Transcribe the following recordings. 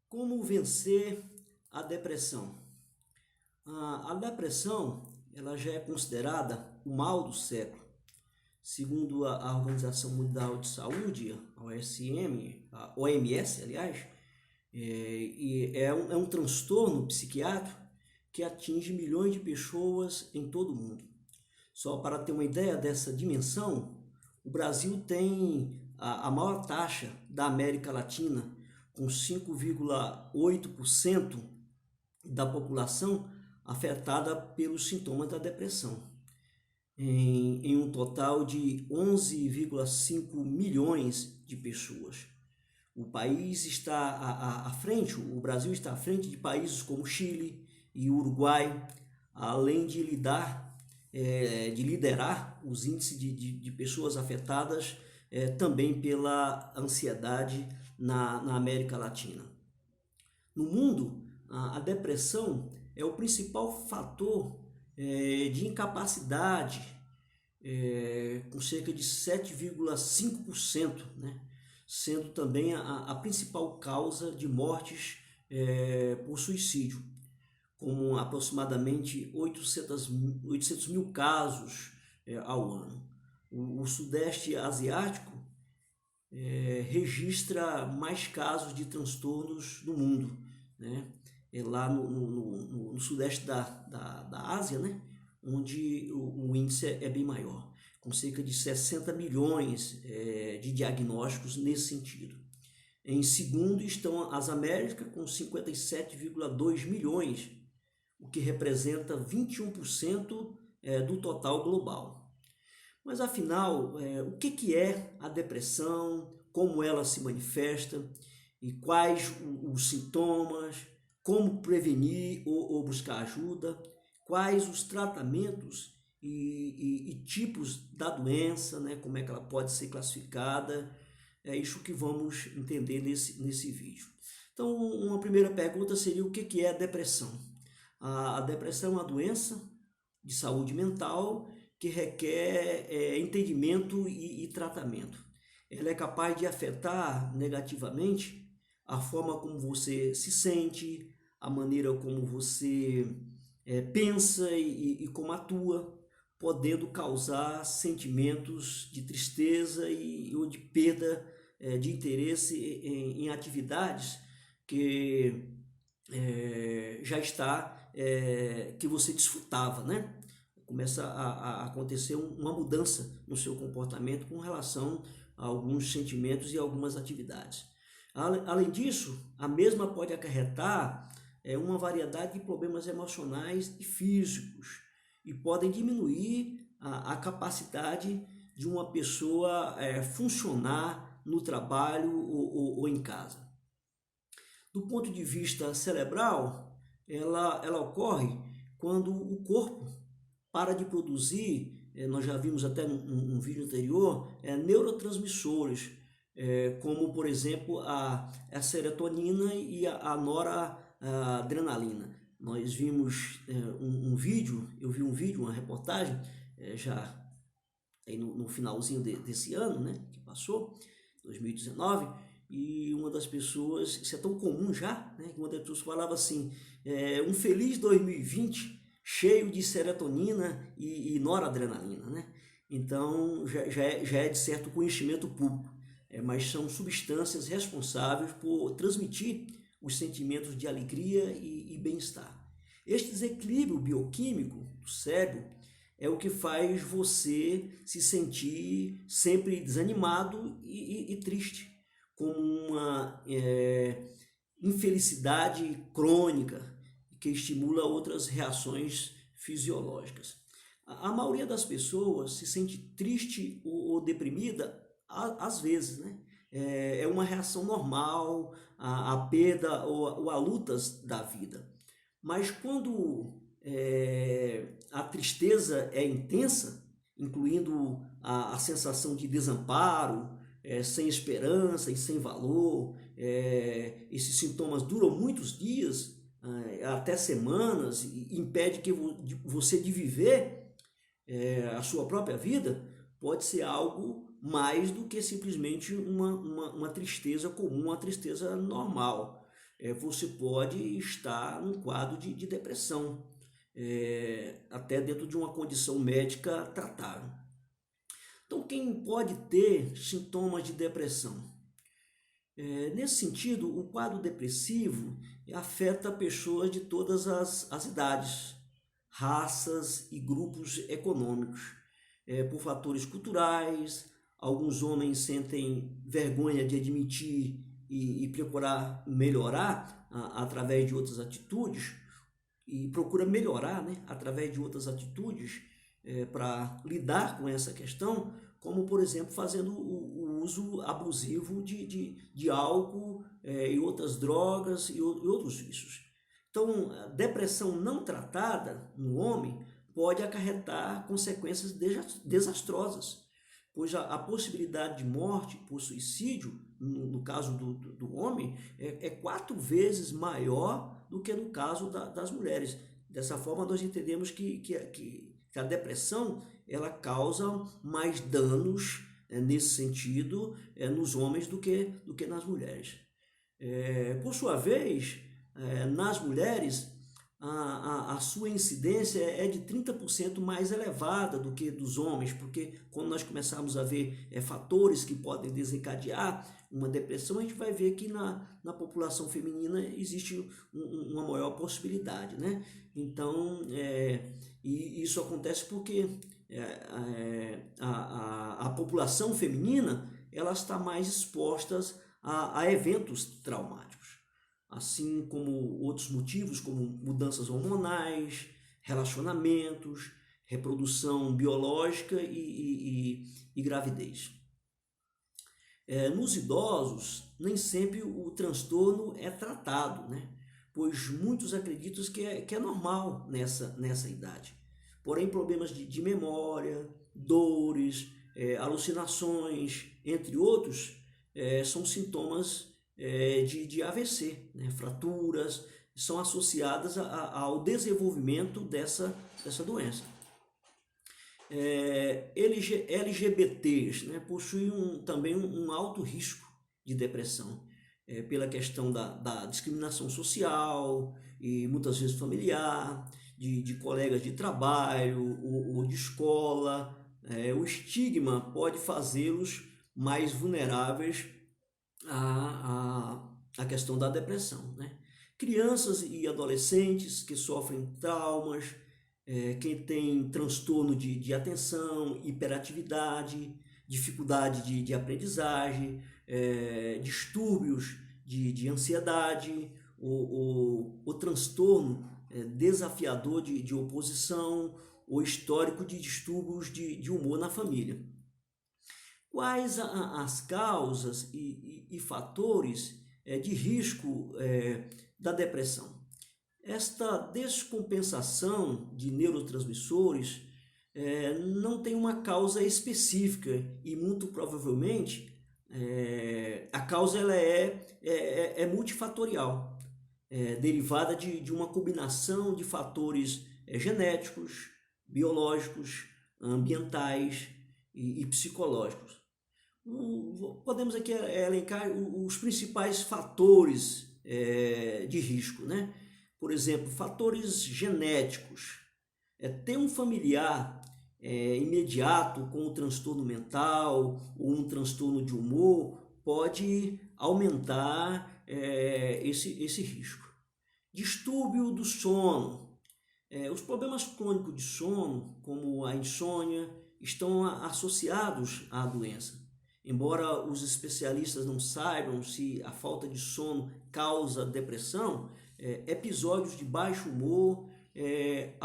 Como vencer a depressão? A depressão ela já é considerada o mal do século. Segundo a Organização Mundial de Saúde, a OMS, aliás, é um transtorno psiquiátrico que atinge milhões de pessoas em todo o mundo. Só para ter uma ideia dessa dimensão, o Brasil tem a maior taxa da América Latina, com 5,8% da população afetada pelos sintomas da depressão, em um total de 11,5 milhões de pessoas. O país está à frente, o Brasil está à frente de países como Chile e Uruguai, além de liderar os índices de pessoas afetadas também pela ansiedade na América Latina. No mundo, a depressão é o principal fator de incapacidade, com cerca de 7,5%, né? Sendo também a principal causa de mortes por suicídio, com aproximadamente 800 mil casos ao ano. O Sudeste Asiático registra mais casos de transtornos no mundo, né? Lá no sudeste da Ásia, né? Onde o índice é bem maior, com cerca de 60 milhões de diagnósticos nesse sentido. Em segundo estão as Américas, com 57,2 milhões, o que representa 21% do total global. Mas afinal, o que é a depressão, como ela se manifesta e quais os sintomas, como prevenir ou buscar ajuda, quais os tratamentos e tipos da doença, né, como é que ela pode ser classificada. É isso que vamos entender nesse vídeo. Então, uma primeira pergunta seria o que é a depressão? A depressão é uma doença de saúde mental que requer entendimento e tratamento. Ela é capaz de afetar negativamente a forma como você se sente, a maneira como você pensa e como atua, podendo causar sentimentos de tristeza ou de perda de interesse em atividades que já está, que você desfrutava, né? Começa a acontecer uma mudança no seu comportamento com relação a alguns sentimentos e algumas atividades. Além disso, a mesma pode acarretar uma variedade de problemas emocionais e físicos e podem diminuir a capacidade de uma pessoa funcionar no trabalho ou em casa. Do ponto de vista cerebral, ela ocorre quando o corpo para de produzir, nós já vimos até num vídeo anterior, neurotransmissores, como por exemplo a serotonina e a noradrenalina. Nós vimos eu vi um vídeo, uma reportagem, já aí no finalzinho desse ano, né, que passou, 2019, e uma das pessoas, isso é tão comum já, né, que uma das pessoas falava assim, um feliz 2020 cheio de serotonina e noradrenalina, né? Então já é de certo conhecimento público, mas são substâncias responsáveis por transmitir os sentimentos de alegria e bem-estar. Este desequilíbrio bioquímico do cérebro é o que faz você se sentir sempre desanimado e triste, com uma infelicidade crônica que estimula outras reações fisiológicas. A maioria das pessoas se sente triste ou deprimida às vezes, né? É uma reação normal à perda ou a lutas da vida. Mas quando a tristeza é intensa, incluindo a sensação de desamparo, sem esperança e sem valor, esses sintomas duram muitos dias, até semanas, e impede que você de viver a sua própria vida, pode ser algo mais do que simplesmente uma tristeza comum, uma tristeza normal. você pode estar num quadro de depressão, até dentro de uma condição médica tratável. Então, quem pode ter sintomas de depressão? Nesse sentido, o quadro depressivo afeta pessoas de todas as idades, raças e grupos econômicos, por fatores culturais. Alguns homens sentem vergonha de admitir e procurar melhorar através de outras atitudes, e procura melhorar, né, através de outras atitudes para lidar com essa questão, como, por exemplo, fazendo o uso abusivo de álcool e outras drogas e outros vícios. Então, a depressão não tratada no homem pode acarretar consequências desastrosas, pois a possibilidade de morte por suicídio, no caso do homem, é 4 vezes maior do que no caso das mulheres. Dessa forma, nós entendemos que a depressão ela causa mais danos nesse sentido nos homens do que nas mulheres. Por sua vez, nas mulheres, a sua incidência é de 30% mais elevada do que dos homens, porque quando nós começarmos a ver fatores que podem desencadear uma depressão, a gente vai ver que na população feminina existe uma maior possibilidade, né? Então, e isso acontece porque a população feminina ela está mais exposta a eventos traumáticos, assim como outros motivos, como mudanças hormonais, relacionamentos, reprodução biológica e gravidez. Nos idosos, nem sempre o transtorno é tratado, né? Pois muitos acreditam que é normal nessa idade. Porém, problemas de memória, dores, alucinações, entre outros, são sintomas de AVC, né? Fraturas, são associadas ao desenvolvimento dessa doença. LGBTs, né, possuem também um alto risco de depressão, pela questão da discriminação social e muitas vezes familiar, de colegas de trabalho ou de escola. O estigma pode fazê-los mais vulneráveis à questão da depressão, né? Crianças e adolescentes que sofrem traumas, quem tem transtorno de atenção, hiperatividade, dificuldade de aprendizagem, distúrbios de ansiedade, o transtorno desafiador de oposição, ou histórico de distúrbios de humor na família. Quais as causas e fatores de risco da depressão? Esta descompensação de neurotransmissores não tem uma causa específica e muito provavelmente a causa ela é multifatorial, derivada de uma combinação de fatores genéticos, biológicos, ambientais e psicológicos. Podemos aqui elencar os principais fatores de risco, né? Por exemplo, fatores genéticos. Ter um familiar imediato com um transtorno mental ou um transtorno de humor pode aumentar esse risco. Distúrbio do sono. Os problemas crônicos de sono, como a insônia, estão associados à doença. Embora os especialistas não saibam se a falta de sono causa depressão, episódios de baixo humor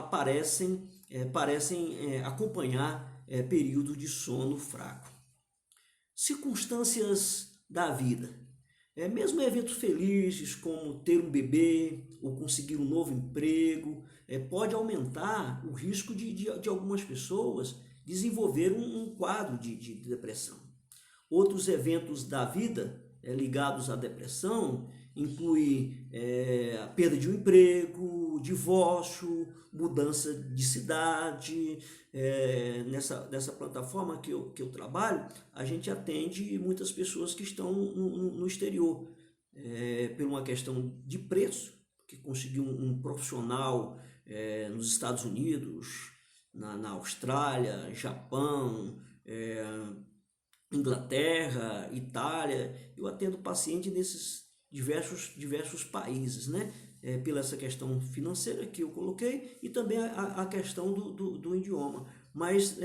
parecem acompanhar períodos de sono fraco. Circunstâncias da vida. Mesmo eventos felizes, como ter um bebê ou conseguir um novo emprego, pode aumentar o risco de algumas pessoas desenvolver um quadro de depressão. Outros eventos da vida ligados à depressão incluem a perda de um emprego, divórcio, mudança de cidade. Nessa plataforma que eu trabalho, a gente atende muitas pessoas que estão no exterior. por uma questão de preço, que conseguiu um profissional nos Estados Unidos, na Austrália, Japão, Inglaterra, Itália. Eu atendo paciente nesses diversos países, né? Pela essa questão financeira que eu coloquei e também a questão do idioma. Mas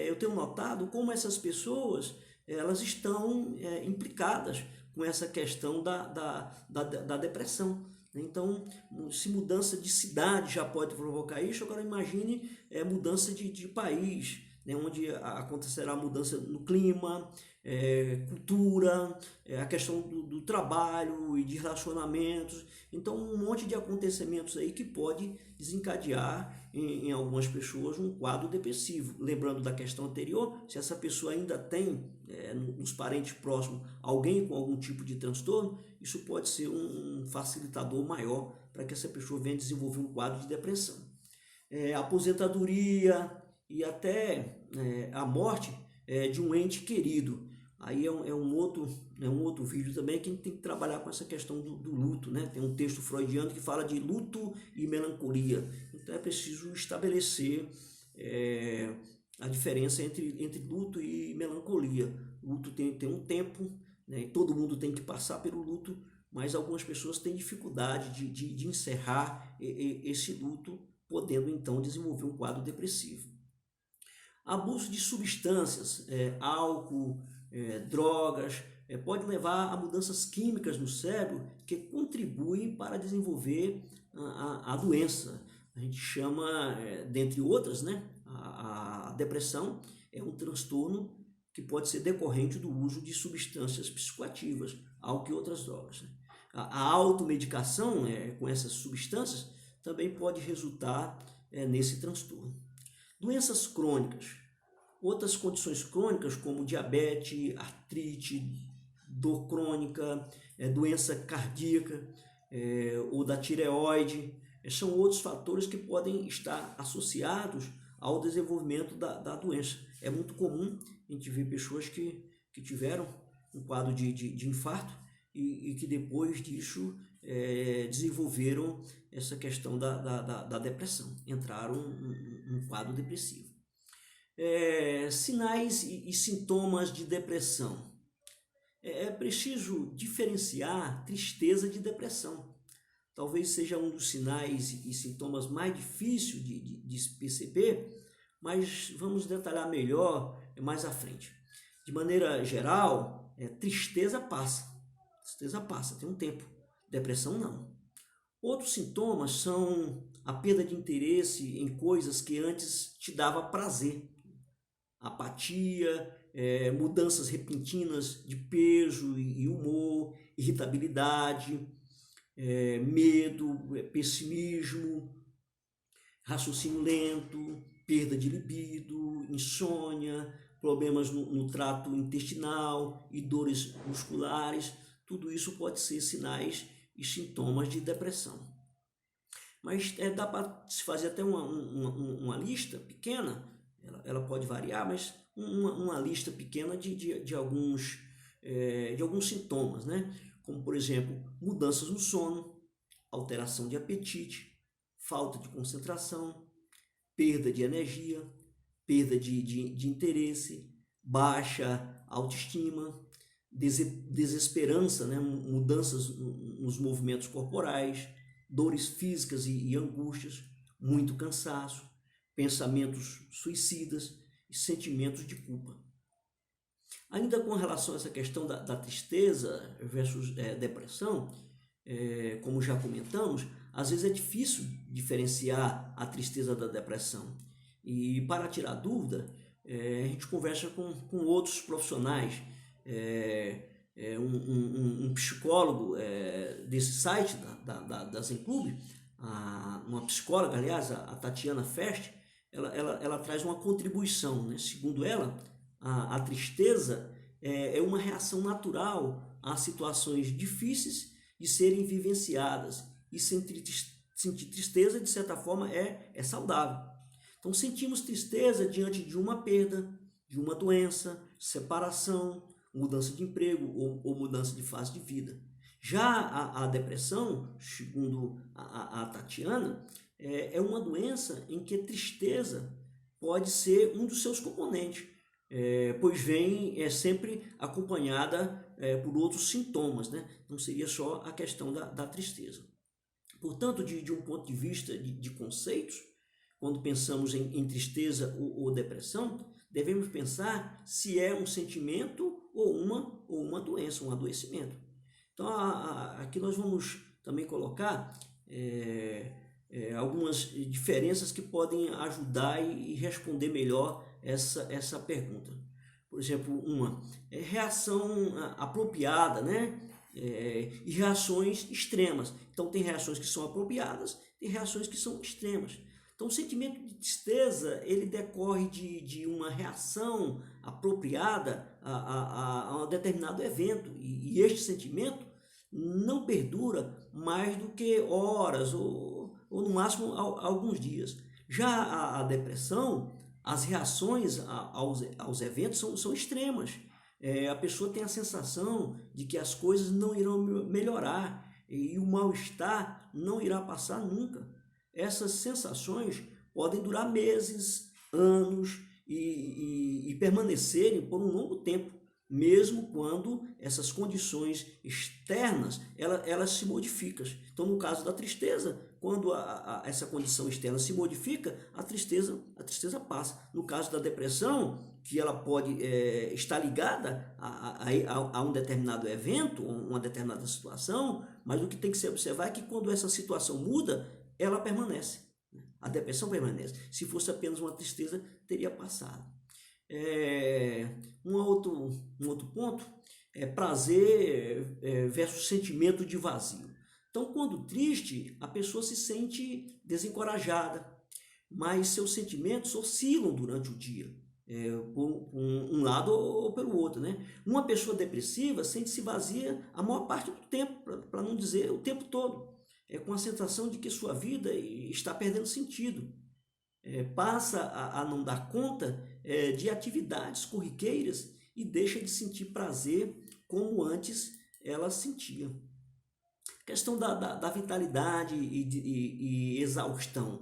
eu tenho notado como essas pessoas elas estão implicadas com essa questão da depressão. Então, se mudança de cidade já pode provocar isso, agora imagine mudança de país, né, onde acontecerá mudança no clima, cultura, a questão do trabalho e de relacionamentos. Então, um monte de acontecimentos aí que pode desencadear em algumas pessoas um quadro depressivo. Lembrando da questão anterior, se essa pessoa ainda tem nos parentes próximos alguém com algum tipo de transtorno, isso pode ser um facilitador maior para que essa pessoa venha desenvolver um quadro de depressão. Aposentadoria e até a morte de um ente querido. Aí é um outro vídeo também que a gente tem que trabalhar com essa questão do luto, né? Tem um texto freudiano que fala de luto e melancolia. Então é preciso estabelecer a diferença entre luto e melancolia. O luto tem um tempo, né? E todo mundo tem que passar pelo luto, mas algumas pessoas têm dificuldade de encerrar esse luto, podendo então desenvolver um quadro depressivo. Abuso de substâncias, álcool, drogas, pode levar a mudanças químicas no cérebro que contribuem para desenvolver a doença. A gente chama, dentre outras, né, a depressão é um transtorno que pode ser decorrente do uso de substâncias psicoativas, álcool e outras drogas, né? A automedicação com essas substâncias também pode resultar nesse transtorno. Doenças crônicas. Outras condições crônicas como diabetes, artrite, dor crônica, doença cardíaca ou da tireoide, são outros fatores que podem estar associados ao desenvolvimento da doença. É muito comum a gente ver pessoas que tiveram um quadro de infarto e que depois disso desenvolveram essa questão da depressão, entraram num quadro depressivo. Sinais e sintomas de depressão. É preciso diferenciar tristeza de depressão. Talvez seja um dos sinais e sintomas mais difíceis de perceber, mas vamos detalhar melhor mais à frente. De maneira geral, tristeza passa, tem um tempo. Depressão não. Outros sintomas são a perda de interesse em coisas que antes te dava prazer. Apatia, mudanças repentinas de peso e humor, irritabilidade, medo, pessimismo, raciocínio lento, perda de libido, insônia, problemas no trato intestinal e dores musculares. Tudo isso pode ser sinais e sintomas de depressão. Mas dá para se fazer até uma lista pequena, ela pode variar, mas uma lista pequena de alguns sintomas, né? Como, por exemplo, mudanças no sono, alteração de apetite, falta de concentração, perda de energia, perda de interesse, baixa autoestima, desesperança, né? Mudanças nos movimentos corporais, dores físicas e angústias, muito cansaço, pensamentos suicidas e sentimentos de culpa. Ainda com relação a essa questão da tristeza versus depressão, como já comentamos, às vezes é difícil diferenciar a tristeza da depressão. E para tirar dúvida, a gente conversa com outros profissionais, um psicólogo desse site da Zen Club, uma psicóloga, aliás, a Tatiana Fest, ela traz uma contribuição, né? Segundo ela, a tristeza é uma reação natural a situações difíceis de serem vivenciadas, e sentir tristeza, de certa forma, é saudável. Então, sentimos tristeza diante de uma perda, de uma doença, separação, mudança de emprego ou mudança de fase de vida. Já a depressão, segundo a Tatiana, é uma doença em que a tristeza pode ser um dos seus componentes, pois vem sempre acompanhada por outros sintomas, né? Não seria só a questão da tristeza. Portanto, de um ponto de vista de conceitos, quando pensamos em tristeza ou depressão, devemos pensar se é um sentimento ou uma doença, um adoecimento. Então, aqui nós vamos também colocar algumas diferenças que podem ajudar e responder melhor essa pergunta. Por exemplo, uma reação apropriada, né? E reações extremas. Então, tem reações que são apropriadas, tem reações que são extremas. Então, o sentimento de tristeza, ele decorre de uma reação apropriada a um determinado evento. E este sentimento não perdura mais do que horas ou no máximo alguns dias. Já a depressão, as reações aos eventos são extremas. A pessoa tem a sensação de que as coisas não irão melhorar e o mal-estar não irá passar nunca. Essas sensações podem durar meses, anos e permanecerem por um longo tempo, mesmo quando essas condições externas elas se modificam. Então, no caso da tristeza, quando essa condição externa se modifica, a tristeza passa. No caso da depressão, que ela pode estar ligada a um determinado evento, uma determinada situação, mas o que tem que se observar é que quando essa situação muda, ela permanece. A depressão permanece. Se fosse apenas uma tristeza, teria passado. Um outro ponto é prazer versus sentimento de vazio. Então, quando triste, a pessoa se sente desencorajada, mas seus sentimentos oscilam durante o dia, por um lado ou pelo outro, né? Uma pessoa depressiva sente-se vazia a maior parte do tempo, para não dizer o tempo todo, com a sensação de que sua vida está perdendo sentido. Passa a não dar conta de atividades corriqueiras e deixa de sentir prazer como antes ela sentia. A questão da vitalidade e exaustão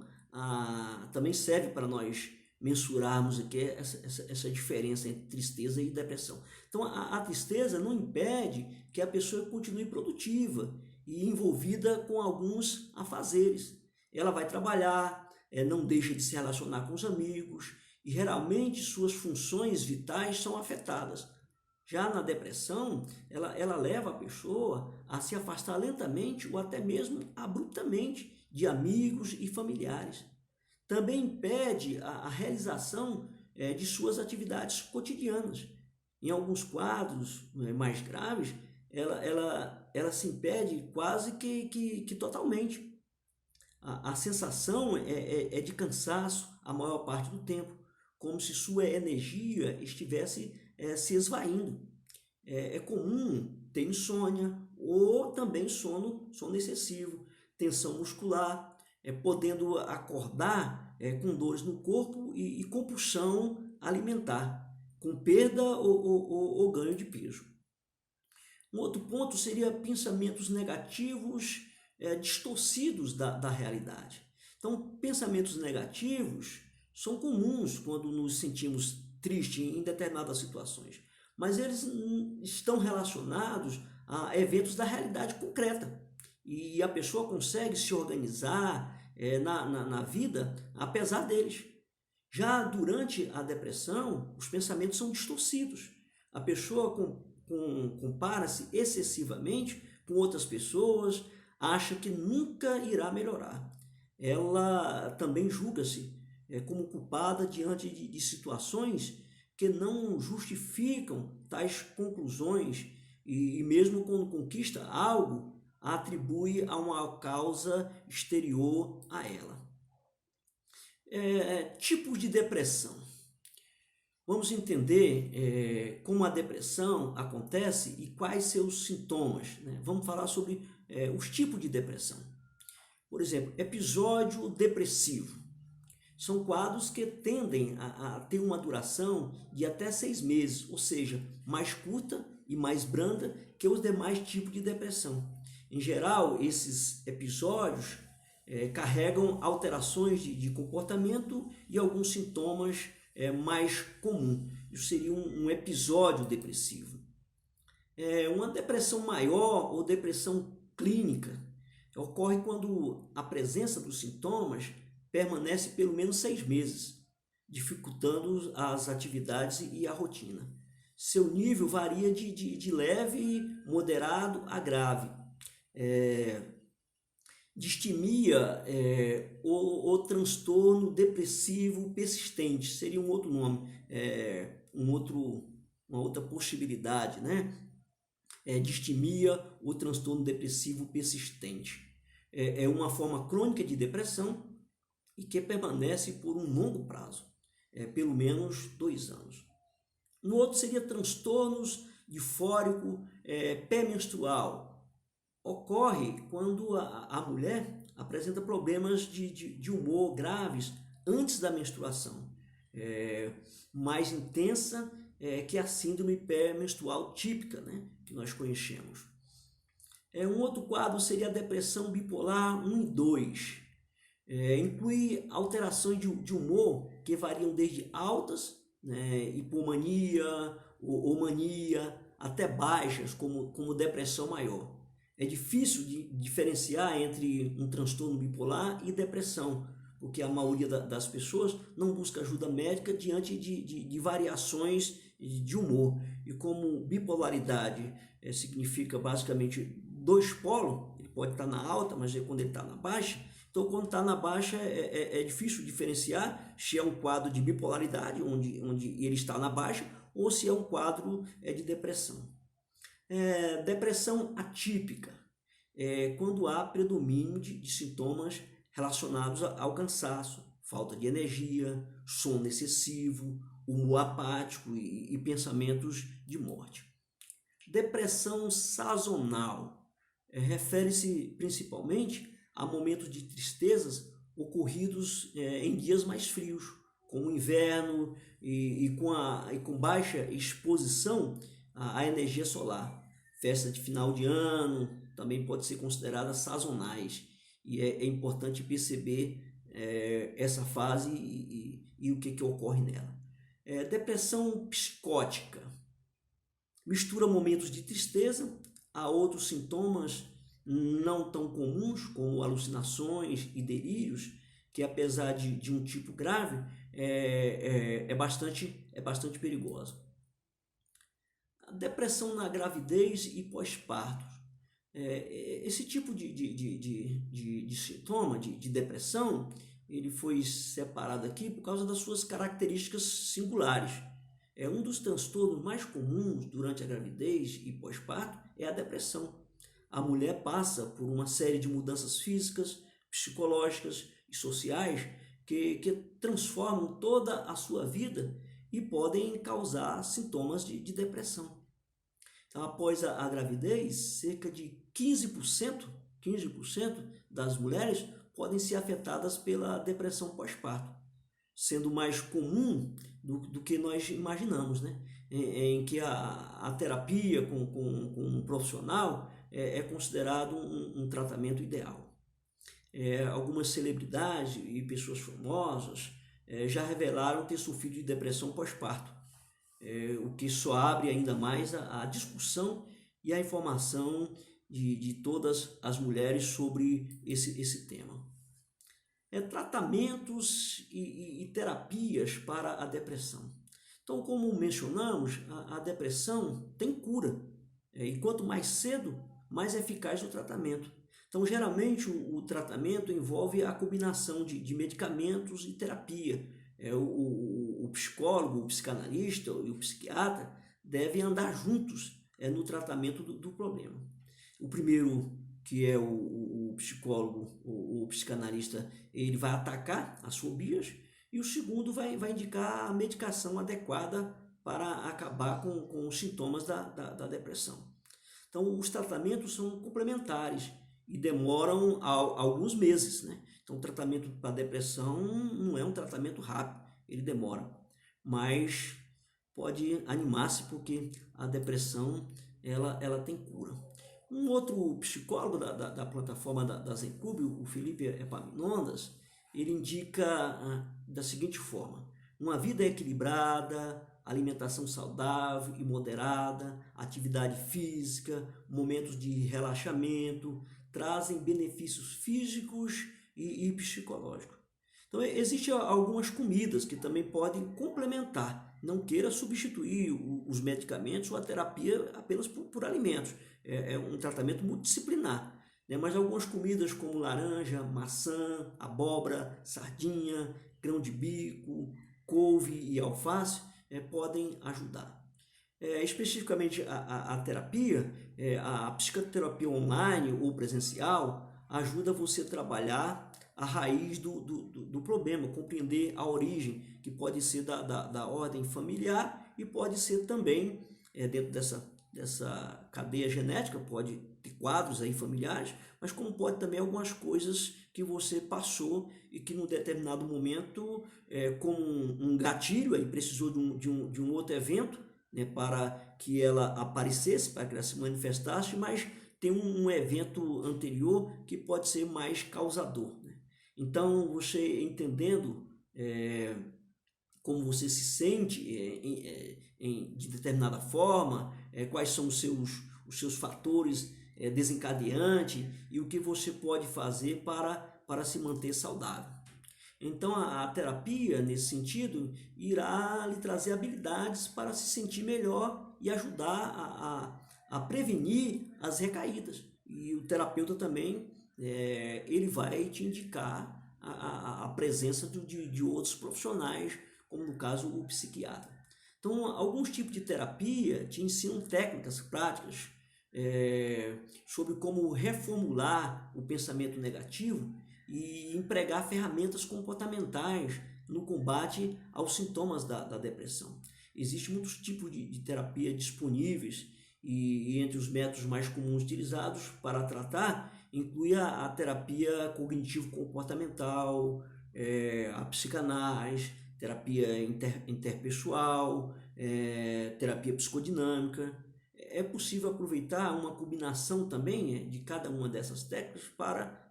também serve para nós mensurarmos aqui essa diferença entre tristeza e depressão. Então, a tristeza não impede que a pessoa continue produtiva e envolvida com alguns afazeres. Ela vai trabalhar, não deixa de se relacionar com os amigos e geralmente suas funções vitais são afetadas. Já na depressão, ela leva a pessoa a se afastar lentamente ou até mesmo abruptamente de amigos e familiares. Também impede a realização de suas atividades cotidianas. Em alguns quadros mais graves, ela se impede quase que totalmente. A sensação é de cansaço a maior parte do tempo, como se sua energia estivesse se esvaindo. É comum ter insônia ou também sono excessivo, tensão muscular, podendo acordar com dores no corpo e compulsão alimentar, com perda ou ganho de peso. Um outro ponto seria pensamentos negativos distorcidos da realidade. Então, pensamentos negativos são comuns quando nos sentimos tristes em determinadas situações, mas eles estão relacionados a eventos da realidade concreta. E a pessoa consegue se organizar na vida apesar deles. Já durante a depressão, os pensamentos são distorcidos. A pessoa compara-se excessivamente com outras pessoas, acha que nunca irá melhorar. Ela também julga-se como culpada diante de situações que não justificam tais conclusões e mesmo quando conquista algo, atribui a uma causa exterior a ela. Tipos de depressão. Vamos entender como a depressão acontece e quais seus sintomas, né? Vamos falar sobre os tipos de depressão. Por exemplo, episódio depressivo. São quadros que tendem a ter uma duração de até 6 meses, ou seja, mais curta e mais branda que os demais tipos de depressão. Em geral, esses episódios carregam alterações de comportamento e alguns sintomas mais comuns. Isso seria um episódio depressivo. Uma depressão maior ou depressão clínica ocorre quando a presença dos sintomas permanece pelo menos 6 meses, dificultando as atividades e a rotina. Seu nível varia de leve, moderado a grave. Distimia ou transtorno depressivo persistente, seria um outro nome, uma outra possibilidade, né? Distimia ou transtorno depressivo persistente. É uma forma crônica de depressão e que permanece por um longo prazo, pelo menos 2 anos. No outro seria transtornos difórico pré-menstrual. Ocorre quando a mulher apresenta problemas de humor graves antes da menstruação, mais intensa que a síndrome pré-menstrual típica, né, que nós conhecemos. Um outro quadro seria a depressão bipolar 1 e 2. Inclui alterações de humor que variam desde altas, né, hipomania ou mania, até baixas, como depressão maior. É difícil de diferenciar entre um transtorno bipolar e depressão, porque a maioria das pessoas não busca ajuda médica diante de variações de humor. E como bipolaridade significa basicamente 2 polos, ele pode estar na alta, mas quando ele está na baixa, então quando está na baixa é difícil diferenciar se é um quadro de bipolaridade, onde ele está na baixa, ou se é um quadro de depressão. Depressão atípica, quando há predomínio de sintomas relacionados ao cansaço, falta de energia, sono excessivo, humor apático e pensamentos de morte. Depressão sazonal refere-se principalmente a momentos de tristezas ocorridos em dias mais frios, como o inverno e com baixa exposição à energia solar. Festa de final de ano também pode ser considerada sazonais, e é importante perceber essa fase e o que ocorre nela. Depressão psicótica mistura momentos de tristeza a outros sintomas não tão comuns, como alucinações e delírios, que apesar de um tipo grave, é bastante perigosa. A depressão na gravidez e pós-parto. Esse tipo de sintoma, de depressão, ele foi separado aqui por causa das suas características singulares. Um dos transtornos mais comuns durante a gravidez e pós-parto é a depressão. A mulher passa por uma série de mudanças físicas, psicológicas e sociais que transformam toda a sua vida e podem causar sintomas de depressão. Então, após a gravidez, cerca de 15% das mulheres podem ser afetadas pela depressão pós-parto, sendo mais comum do que nós imaginamos, né? Em que a terapia com um profissional é considerado um tratamento ideal. Algumas celebridades e pessoas famosas já revelaram ter sofrido de depressão pós-parto, o que só abre ainda mais a discussão e a informação de todas as mulheres sobre esse tema. Tratamentos e terapias para a depressão. Então, como mencionamos, a depressão tem cura, e quanto mais cedo, mais eficaz o tratamento. Então, geralmente, o tratamento envolve a combinação de medicamentos e terapia. O psicólogo, o psicanalista e o psiquiatra devem andar juntos no tratamento do problema. O primeiro, que é o psicólogo, o psicanalista, ele vai atacar as fobias, e o segundo vai indicar a medicação adequada para acabar com os sintomas da depressão. Então, os tratamentos são complementares e demoram alguns meses, né? Então, o tratamento para depressão não é um tratamento rápido, ele demora. Mas pode animar-se, porque a depressão ela tem cura. Um outro psicólogo da plataforma da Zencub, o Felipe Epaminondas, ele indica da seguinte forma: uma vida equilibrada, alimentação saudável e moderada, atividade física, momentos de relaxamento, trazem benefícios físicos e psicológicos. Então, existem algumas comidas que também podem complementar. Não queira substituir os medicamentos ou a terapia apenas por alimentos. É um tratamento multidisciplinar. Né? Mas algumas comidas como laranja, maçã, abóbora, sardinha, grão de bico, couve e alface podem ajudar. Especificamente a terapia, a psicoterapia online ou presencial ajuda você a trabalhar a raiz do problema, compreender a origem, que pode ser da ordem familiar e pode ser também, dentro dessa cadeia genética, pode ter quadros aí familiares, mas como pode também algumas coisas que você passou e que num determinado momento, como um gatilho, aí precisou de um outro evento, né, para que ela aparecesse, para que ela se manifestasse, mas tem um evento anterior que pode ser mais causador. Né? Então, você entendendo como você se sente de determinada forma, quais são os seus fatores desencadeantes e o que você pode fazer para se manter saudável. Então, a terapia, nesse sentido, irá lhe trazer habilidades para se sentir melhor e ajudar a prevenir as recaídas. E o terapeuta também, ele vai te indicar a presença de outros profissionais, como no caso o psiquiatra. Então, alguns tipos de terapia te ensinam técnicas práticas sobre como reformular o pensamento negativo e empregar ferramentas comportamentais no combate aos sintomas da depressão. Existem muitos tipos de terapia disponíveis e entre os métodos mais comuns utilizados para tratar, inclui a terapia cognitivo-comportamental, a psicanálise, terapia interpessoal, terapia psicodinâmica. É possível aproveitar uma combinação também de cada uma dessas técnicas para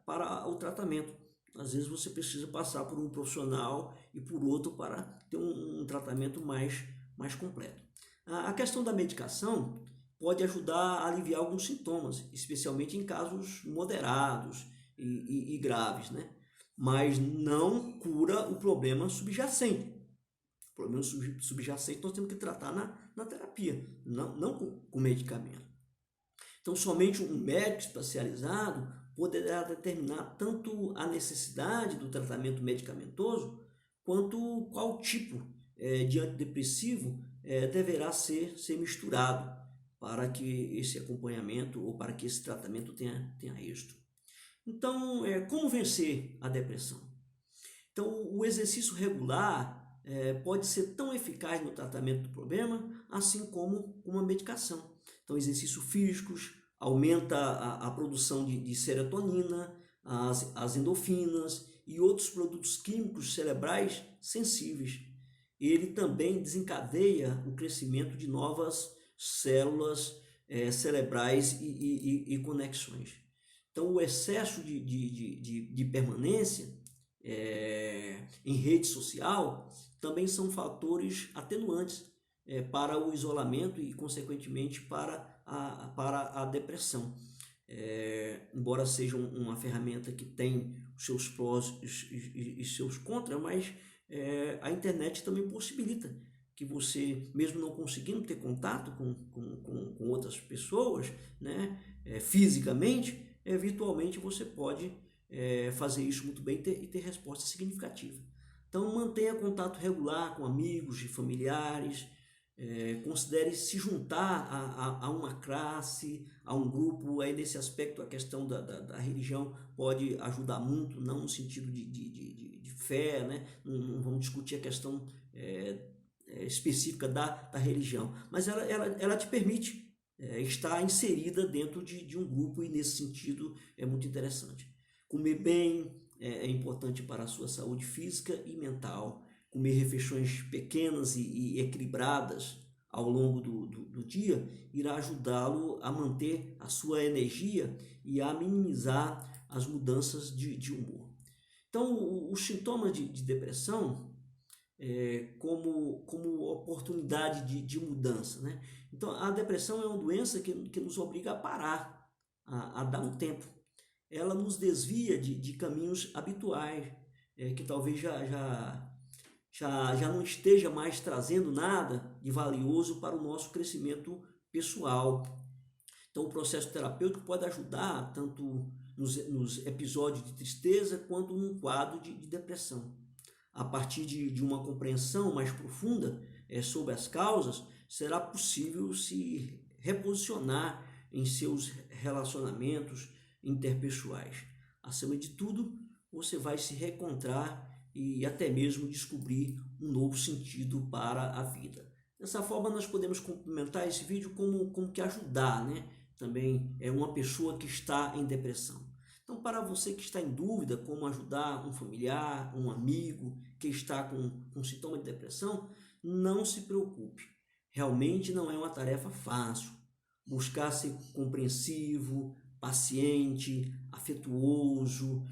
o tratamento. Às vezes você precisa passar por um profissional e por outro para ter um tratamento mais completo. A questão da medicação pode ajudar a aliviar alguns sintomas, especialmente em casos moderados e graves, né? Mas não cura o problema subjacente. O problema subjacente nós temos que tratar na terapia, não com medicamento. Então, somente um médico especializado poderá determinar tanto a necessidade do tratamento medicamentoso, quanto qual tipo de antidepressivo deverá ser misturado para que esse acompanhamento ou para que esse tratamento tenha êxito. Então, como vencer a depressão? Então, o exercício regular pode ser tão eficaz no tratamento do problema, assim como uma medicação. Então, exercícios físicos aumenta a produção de serotonina, as endorfinas e outros produtos químicos cerebrais sensíveis. Ele também desencadeia o crescimento de novas células cerebrais e conexões. Então, o excesso de permanência em rede social também são fatores atenuantes para o isolamento e, consequentemente, para a depressão. Embora seja uma ferramenta que tem os seus prós e seus contras, mas a internet também possibilita que você, mesmo não conseguindo ter contato com outras pessoas, né, fisicamente, virtualmente você pode fazer isso muito bem e ter resposta significativa. Então, mantenha contato regular com amigos e familiares, considere se juntar a uma classe, a um grupo. Aí, nesse aspecto, a questão da religião pode ajudar muito, não no sentido de fé, né? Não vamos discutir a questão específica da religião, mas ela te permite estar inserida dentro de um grupo, e nesse sentido é muito interessante. Comer bem é importante para a sua saúde física e mental. comer refeições pequenas e equilibradas ao longo do dia, irá ajudá-lo a manter a sua energia e a minimizar as mudanças de humor. Então, os sintomas de depressão como oportunidade de mudança, né? Então, a depressão é uma doença que nos obriga a parar, a dar um tempo. Ela nos desvia de caminhos habituais, que talvez já não esteja mais trazendo nada de valioso para o nosso crescimento pessoal. Então, o processo terapêutico pode ajudar tanto nos episódios de tristeza quanto num quadro de depressão. A partir de uma compreensão mais profunda sobre as causas, será possível se reposicionar em seus relacionamentos interpessoais. Acima de tudo, você vai se reencontrar e até mesmo descobrir um novo sentido para a vida. Dessa forma, nós podemos complementar esse vídeo como que ajudar, né? Também uma pessoa que está em depressão. Então, para você que está em dúvida como ajudar um familiar, um amigo que está com sintoma de depressão, não se preocupe. Realmente não é uma tarefa fácil. Buscar ser compreensivo, paciente, afetuoso,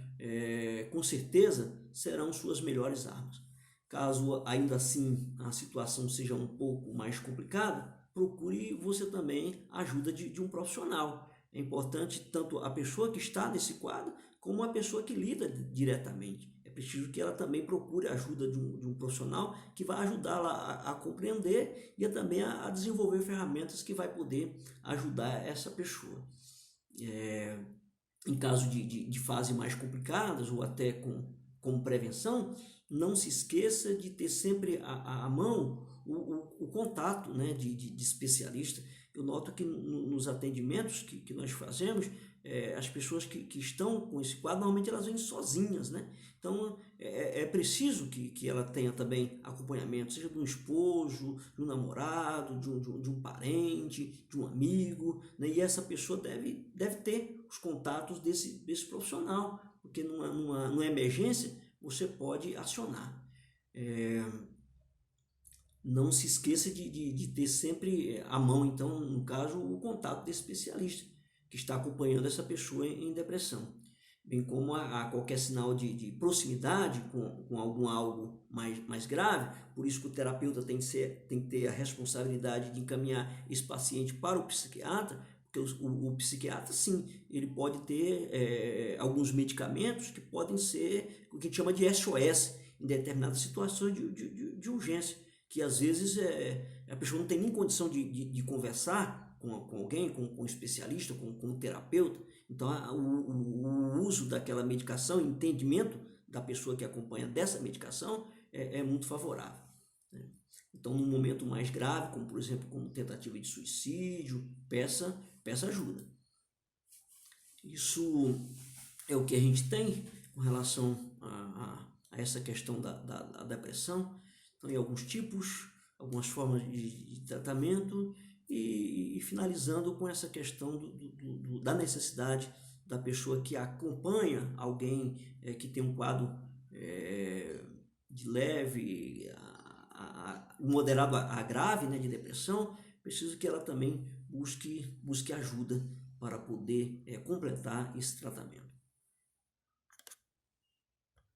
com certeza serão suas melhores armas. Caso ainda assim a situação seja um pouco mais complicada, procure você também a ajuda de um profissional. É importante tanto a pessoa que está nesse quadro como a pessoa que lida diretamente. É preciso que ela também procure a ajuda de um profissional que vai ajudá-la a compreender e também a desenvolver ferramentas que vai poder ajudar essa pessoa. Em caso de fases mais complicadas ou até com prevenção, não se esqueça de ter sempre à mão o contato, né, de especialista. Eu noto que nos atendimentos que nós fazemos, as pessoas que estão com esse quadro, normalmente elas vêm sozinhas, né? Então, é preciso que ela tenha também acompanhamento, seja de um esposo, de um namorado, de um parente, de um amigo, né? E essa pessoa deve ter os contatos desse profissional, porque numa emergência você pode acionar. Não se esqueça de ter sempre à mão, então, no caso, o contato desse especialista que está acompanhando essa pessoa em depressão, bem como a qualquer sinal de proximidade com algo mais grave. Por isso que o terapeuta tem que ter a responsabilidade de encaminhar esse paciente para o psiquiatra, porque o psiquiatra, sim, ele pode ter alguns medicamentos que podem ser o que a gente chama de SOS em determinadas situações de urgência, que às vezes a pessoa não tem nem condição de conversar com alguém, com um especialista, com um terapeuta. Então, o uso daquela medicação, o entendimento da pessoa que acompanha dessa medicação é muito favorável, né? Então, num momento mais grave, como por exemplo, como tentativa de suicídio, peça ajuda. Isso é o que a gente tem com relação a essa questão da depressão. Então, em alguns tipos, algumas formas de tratamento e finalizando com essa questão da necessidade da pessoa que acompanha alguém que tem um quadro de leve, moderado a grave, né, de depressão, preciso que ela também busque ajuda para poder completar esse tratamento.